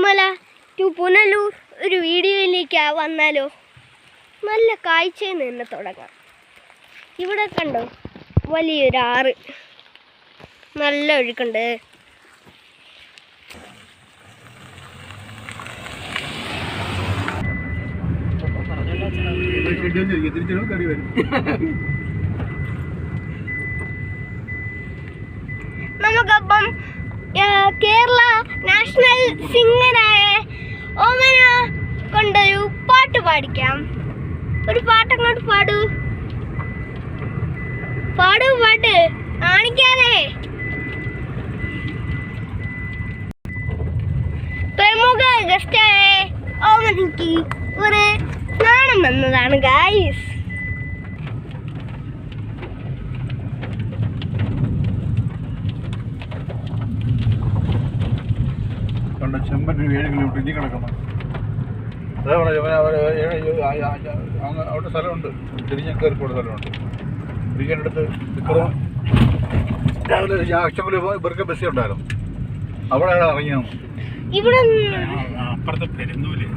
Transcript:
Chooralmala to Punalur ഒരു വീഡിയോയിലേക്ക് വന്നാലോ? നല്ല കാഴ്ചയിൽ നിന്ന് തുടങ്ങാം. ഇവിടെ കണ്ടോ വലിയൊരു ആറ്, നല്ല ഒഴുക്കുണ്ട്. നമുക്കപ്പം കേരള നാഷണൽ സിംഗറായ ഓമന കൊണ്ടൊരു പാട്ട് പാടിക്കാം. ഒരു പാട്ടങ്ങോട്ട് പാടൂ പാടൂ പാട്ട് കാണിക്കാതെ. പ്രമുഖ ഗസ്റ്റായ ഓമനയ്ക്ക് ഒരു നാണം വന്നതാണ് ഗായ്സ്. ചെമ്പൻ 7 കിലോമീറ്റർ ഇനി കിടക്കണം. അതേപോലെ അവിടെ സ്ഥലമുണ്ട്, തിരിഞ്ഞക്കയറിപ്പോടെ സ്ഥലമുണ്ട്. ഇരിക്കാനടുത്ത് രാവിലെ ആക്ചുവലി ഇവർക്ക് ബസ് ഉണ്ടായിരുന്നു, അവിടെ ഇറങ്ങിയാണ്. ഇവിടെ അപ്പുറത്തെ പെരുന്തൂല്